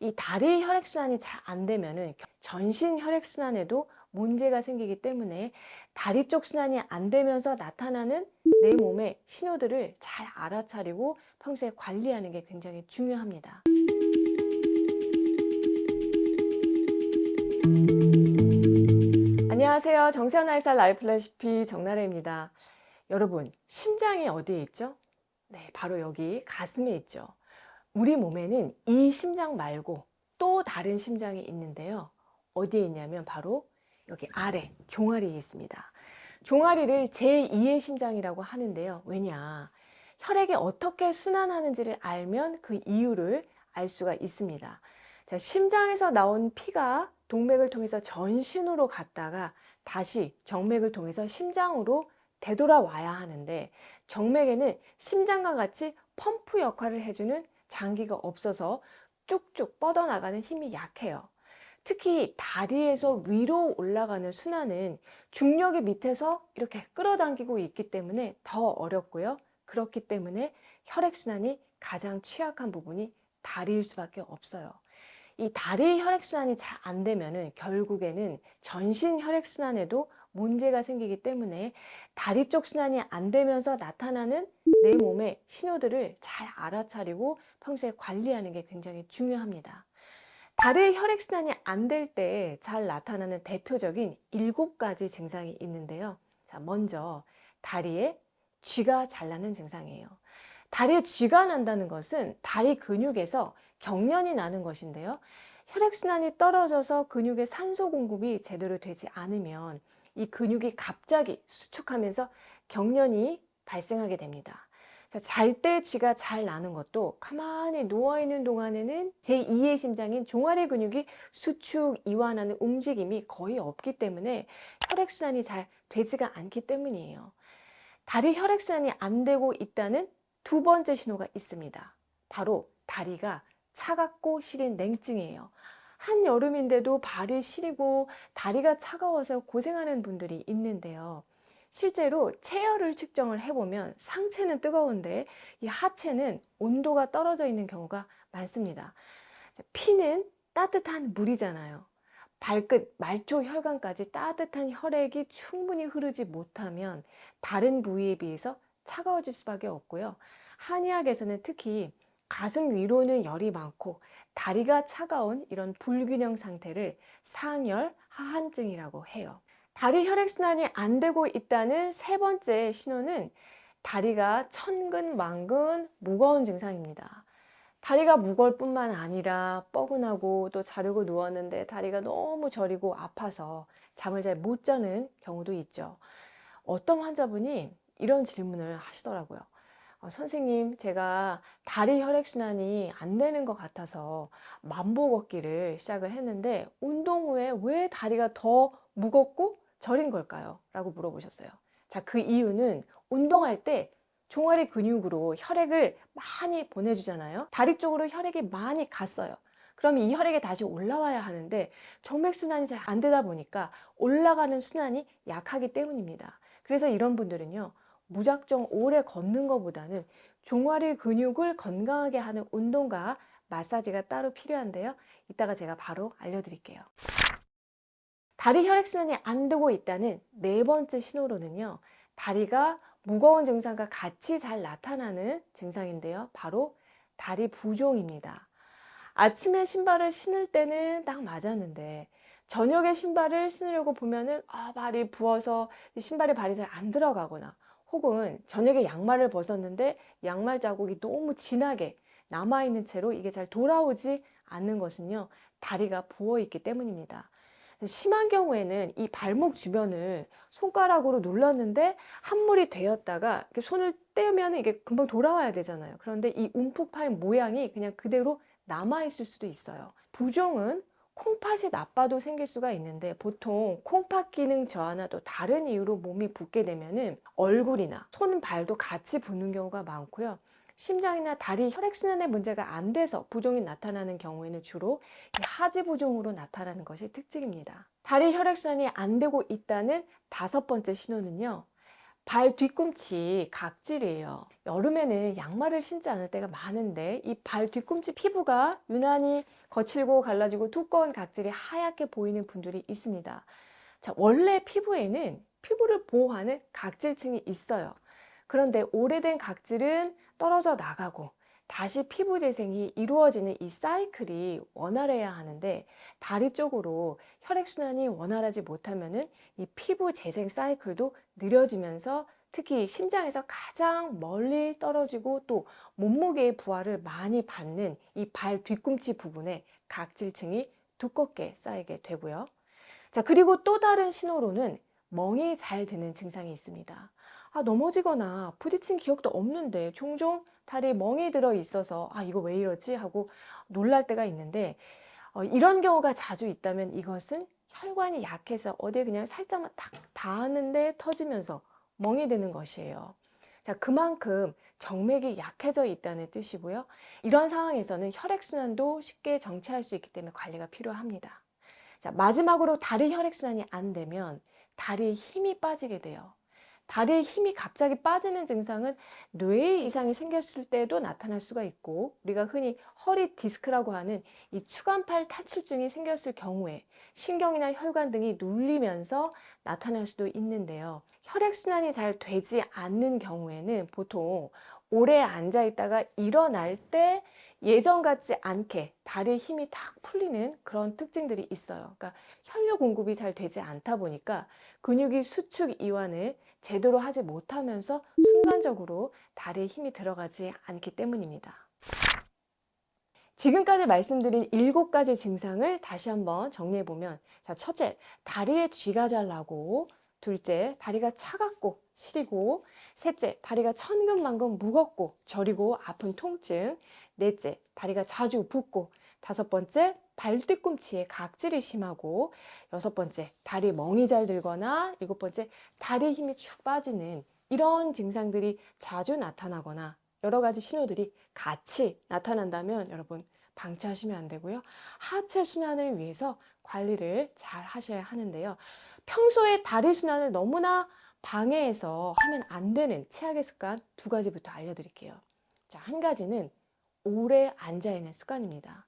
이 다리 혈액순환이 잘 안 되면은 전신 혈액순환에도 문제가 생기기 때문에 다리 쪽 순환이 안 되면서 나타나는 내 몸의 신호들을 잘 알아차리고 평소에 관리하는 게 굉장히 중요합니다. 안녕하세요. 정세현 아이사 라이프 레시피 정나래입니다. 여러분, 심장이 어디에 있죠? 네, 바로 여기 가슴에 있죠. 우리 몸에는 이 심장 말고 또 다른 심장이 있는데요. 어디에 있냐면 바로 여기 아래 종아리에 있습니다. 종아리를 제2의 심장이라고 하는데요. 왜냐? 혈액이 어떻게 순환하는지를 알면 그 이유를 알 수가 있습니다. 자, 심장에서 나온 피가 동맥을 통해서 전신으로 갔다가 다시 정맥을 통해서 심장으로 되돌아와야 하는데, 정맥에는 심장과 같이 펌프 역할을 해주는 장기가 없어서 쭉쭉 뻗어나가는 힘이 약해요. 특히 다리에서 위로 올라가는 순환은 중력이 밑에서 이렇게 끌어당기고 있기 때문에 더 어렵고요. 그렇기 때문에 혈액순환이 가장 취약한 부분이 다리일 수밖에 없어요. 이 다리 혈액순환이 잘 안 되면은 결국에는 전신 혈액순환에도 문제가 생기기 때문에 다리 쪽 순환이 안 되면서 나타나는 내 몸의 신호들을 잘 알아차리고 평소에 관리하는 게 굉장히 중요합니다. 다리 혈액순환이 안 될 때 잘 나타나는 대표적인 7가지 증상이 있는데요. 자, 먼저 다리에 쥐가 잘 나는 증상이에요. 다리에 쥐가 난다는 것은 다리 근육에서 경련이 나는 것인데요. 혈액순환이 떨어져서 근육에 산소 공급이 제대로 되지 않으면 이 근육이 갑자기 수축하면서 경련이 발생하게 됩니다. 잘 때 쥐가 잘 나는 것도 가만히 누워있는 동안에는 제2의 심장인 종아리 근육이 수축, 이완하는 움직임이 거의 없기 때문에 혈액순환이 잘 되지가 않기 때문이에요. 다리 혈액순환이 안 되고 있다는 두 번째 신호가 있습니다. 바로 다리가 차갑고 시린 냉증이에요. 한여름인데도 발이 시리고 다리가 차가워서 고생하는 분들이 있는데요. 실제로 체열을 측정을 해보면 상체는 뜨거운데 이 하체는 온도가 떨어져 있는 경우가 많습니다. 피는 따뜻한 물이잖아요. 발끝, 말초 혈관까지 따뜻한 혈액이 충분히 흐르지 못하면 다른 부위에 비해서 차가워질 수밖에 없고요. 한의학에서는 특히 가슴 위로는 열이 많고 다리가 차가운 이런 불균형 상태를 상열 하한증이라고 해요. 다리 혈액순환이 안 되고 있다는 세 번째 신호는 다리가 천근만근 무거운 증상입니다. 다리가 무거울 뿐만 아니라 뻐근하고 또 자려고 누웠는데 다리가 너무 저리고 아파서 잠을 잘 못 자는 경우도 있죠. 어떤 환자분이 이런 질문을 하시더라고요. 선생님, 제가 다리 혈액순환이 안 되는 것 같아서 만보 걷기를 시작을 했는데 운동 후에 왜 다리가 더 무겁고 저린 걸까요? 라고 물어보셨어요. 자, 그 이유는 운동할 때 종아리 근육으로 혈액을 많이 보내주잖아요. 다리 쪽으로 혈액이 많이 갔어요. 그럼 이 혈액이 다시 올라와야 하는데 정맥순환이 잘 안 되다 보니까 올라가는 순환이 약하기 때문입니다. 그래서 이런 분들은요, 무작정 오래 걷는 것보다는 종아리 근육을 건강하게 하는 운동과 마사지가 따로 필요한데요. 이따가 제가 바로 알려드릴게요. 다리 혈액순환이 안 되고 있다는 네 번째 신호로는요, 다리가 무거운 증상과 같이 잘 나타나는 증상인데요. 바로 다리 부종입니다. 아침에 신발을 신을 때는 딱 맞았는데 저녁에 신발을 신으려고 보면은 발이 부어서 신발에 발이 잘 안 들어가거나, 혹은 저녁에 양말을 벗었는데 양말 자국이 너무 진하게 남아있는 채로 이게 잘 돌아오지 않는 것은요, 다리가 부어 있기 때문입니다. 심한 경우에는 이 발목 주변을 손가락으로 눌렀는데 함몰이 되었다가 이렇게 손을 떼면 이게 금방 돌아와야 되잖아요. 그런데 이 움푹 파인 모양이 그냥 그대로 남아있을 수도 있어요. 부종은 콩팥이 나빠도 생길 수가 있는데, 보통 콩팥 기능 저하나 또 다른 이유로 몸이 붓게 되면은 얼굴이나 손, 발도 같이 붓는 경우가 많고요. 심장이나 다리 혈액순환에 문제가 안 돼서 부종이 나타나는 경우에는 주로 하지 부종으로 나타나는 것이 특징입니다. 다리 혈액순환이 안 되고 있다는 다섯 번째 신호는요, 발 뒤꿈치 각질이에요. 여름에는 양말을 신지 않을 때가 많은데 이 발 뒤꿈치 피부가 유난히 거칠고 갈라지고 두꺼운 각질이 하얗게 보이는 분들이 있습니다. 자, 원래 피부에는 피부를 보호하는 각질층이 있어요. 그런데 오래된 각질은 떨어져 나가고 다시 피부 재생이 이루어지는 이 사이클이 원활해야 하는데 다리 쪽으로 혈액순환이 원활하지 못하면은 이 피부 재생 사이클도 느려지면서 특히 심장에서 가장 멀리 떨어지고 또 몸무게의 부하를 많이 받는 이 발 뒤꿈치 부분에 각질층이 두껍게 쌓이게 되고요. 자, 그리고 또 다른 신호로는 멍이 잘 드는 증상이 있습니다. 넘어지거나 부딪힌 기억도 없는데 종종 다리에 멍이 들어 있어서 이거 왜 이러지? 하고 놀랄 때가 있는데 이런 경우가 자주 있다면 이것은 혈관이 약해서 어디에 그냥 살짝만 탁 닿았는데 터지면서 멍이 드는 것이에요. 자, 그만큼 정맥이 약해져 있다는 뜻이고요. 이런 상황에서는 혈액순환도 쉽게 정체할 수 있기 때문에 관리가 필요합니다. 자, 마지막으로 다리 혈액순환이 안 되면 다리에 힘이 빠지게 돼요. 다리에 힘이 갑자기 빠지는 증상은 뇌에 이상이 생겼을 때도 나타날 수가 있고 우리가 흔히 허리 디스크라고 하는 이 추간팔 탈출증이 생겼을 경우에 신경이나 혈관 등이 눌리면서 나타날 수도 있는데요. 혈액순환이 잘 되지 않는 경우에는 보통 오래 앉아 있다가 일어날 때 예전 같지 않게 다리에 힘이 탁 풀리는 그런 특징들이 있어요. 그러니까 혈류 공급이 잘 되지 않다 보니까 근육이 수축 이완을 제대로 하지 못하면서 순간적으로 다리에 힘이 들어가지 않기 때문입니다. 지금까지 말씀드린 7가지 증상을 다시 한번 정리해보면, 자, 첫째, 다리에 쥐가 잘 나고, 둘째, 다리가 차갑고 시리고, 셋째, 다리가 천근만근 무겁고 저리고 아픈 통증, 넷째, 다리가 자주 붓고, 다섯 번째, 발 뒤꿈치에 각질이 심하고, 여섯 번째, 다리 멍이 잘 들거나, 일곱 번째, 다리에 힘이 축 빠지는 이런 증상들이 자주 나타나거나 여러 가지 신호들이 같이 나타난다면 여러분 방치하시면 안 되고요. 하체 순환을 위해서 관리를 잘 하셔야 하는데요. 평소에 다리 순환을 너무나 방해해서 하면 안 되는 최악의 습관 2가지부터 알려드릴게요. 자, 한 가지는 오래 앉아있는 습관입니다.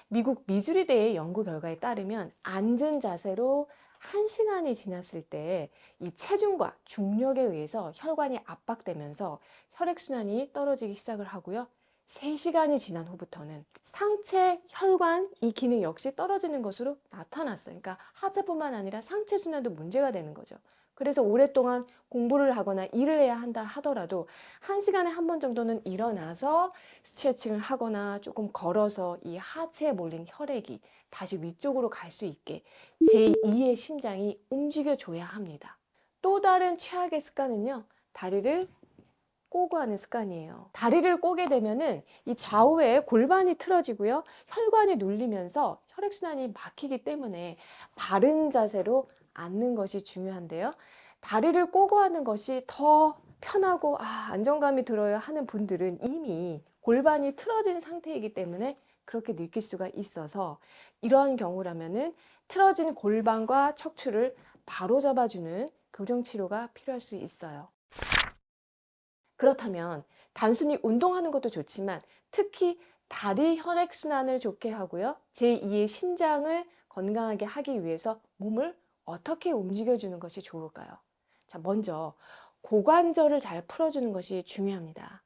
미국 미주리대의 연구 결과에 따르면 앉은 자세로 1시간이 지났을 때 이 체중과 중력에 의해서 혈관이 압박되면서 혈액순환이 떨어지기 시작을 하고요. 3시간이 지난 후부터는 상체 혈관 이 기능 역시 떨어지는 것으로 나타났어요. 그러니까 하체뿐만 아니라 상체 순환도 문제가 되는 거죠. 그래서 오랫동안 공부를 하거나 일을 해야 한다 하더라도 1시간에 한 번 정도는 일어나서 스트레칭을 하거나 조금 걸어서 이 하체에 몰린 혈액이 다시 위쪽으로 갈 수 있게 제2의 심장이 움직여줘야 합니다. 또 다른 최악의 습관은요, 다리를 꼬고 하는 습관이에요. 다리를 꼬게 되면은 이 좌우에 골반이 틀어지고요, 혈관이 눌리면서 혈액순환이 막히기 때문에 바른 자세로 앉는 것이 중요한데요. 다리를 꼬고 하는 것이 더 편하고 안정감이 들어요 하는 분들은 이미 골반이 틀어진 상태이기 때문에 그렇게 느낄 수가 있어서 이러한 경우라면은 틀어진 골반과 척추를 바로 잡아주는 교정 치료가 필요할 수 있어요. 그렇다면 단순히 운동하는 것도 좋지만 특히 다리 혈액순환을 좋게 하고요, 제2의 심장을 건강하게 하기 위해서 몸을 어떻게 움직여주는 것이 좋을까요? 자, 먼저 고관절을 잘 풀어주는 것이 중요합니다.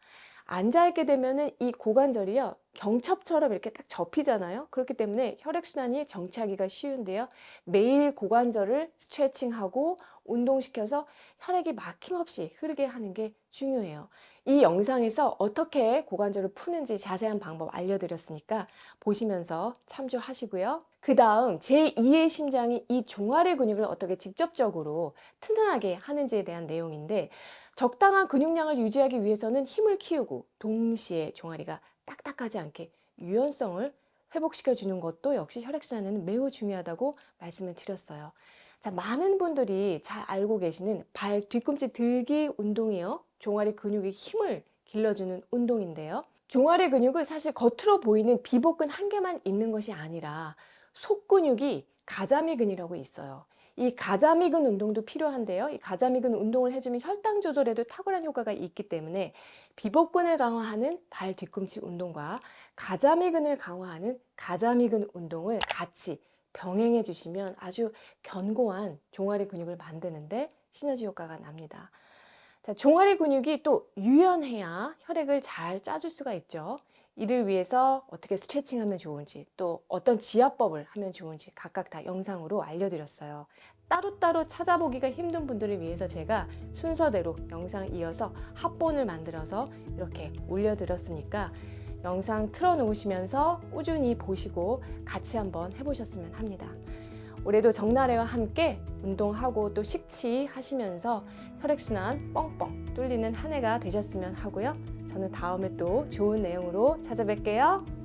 앉아있게 되면은 이 고관절이요, 경첩처럼 이렇게 딱 접히잖아요. 그렇기 때문에 혈액순환이 정체하기가 쉬운데요. 매일 고관절을 스트레칭하고 운동시켜서 혈액이 막힘없이 흐르게 하는 게 중요해요. 이 영상에서 어떻게 고관절을 푸는지 자세한 방법 알려드렸으니까 보시면서 참조하시고요. 그 다음 제2의 심장이 이 종아리 근육을 어떻게 직접적으로 튼튼하게 하는지에 대한 내용인데, 적당한 근육량을 유지하기 위해서는 힘을 키우고 동시에 종아리가 딱딱하지 않게 유연성을 회복시켜 주는 것도 역시 혈액순환에는 매우 중요하다고 말씀을 드렸어요. 자, 많은 분들이 잘 알고 계시는 발 뒤꿈치 들기 운동이요, 종아리 근육의 힘을 길러주는 운동인데요. 종아리 근육은 사실 겉으로 보이는 비복근 한 개만 있는 것이 아니라 속근육이 가자미근이라고 있어요. 이 가자미근 운동도 필요한데요. 이 가자미근 운동을 해주면 혈당 조절에도 탁월한 효과가 있기 때문에 비복근을 강화하는 발 뒤꿈치 운동과 가자미근을 강화하는 가자미근 운동을 같이 병행해 주시면 아주 견고한 종아리 근육을 만드는데 시너지 효과가 납니다. 자, 종아리 근육이 또 유연해야 혈액을 잘 짜줄 수가 있죠. 이를 위해서 어떻게 스트레칭하면 좋은지, 또 어떤 지압법을 하면 좋은지 각각 다 영상으로 알려드렸어요. 따로따로 찾아보기가 힘든 분들을 위해서 제가 순서대로 영상 이어서 합본을 만들어서 이렇게 올려드렸으니까 영상 틀어놓으시면서 꾸준히 보시고 같이 한번 해보셨으면 합니다. 올해도 정나래와 함께 운동하고 또 식치하시면서 혈액순환 뻥뻥 뚫리는 한 해가 되셨으면 하고요. 저는 다음에 또 좋은 내용으로 찾아뵐게요.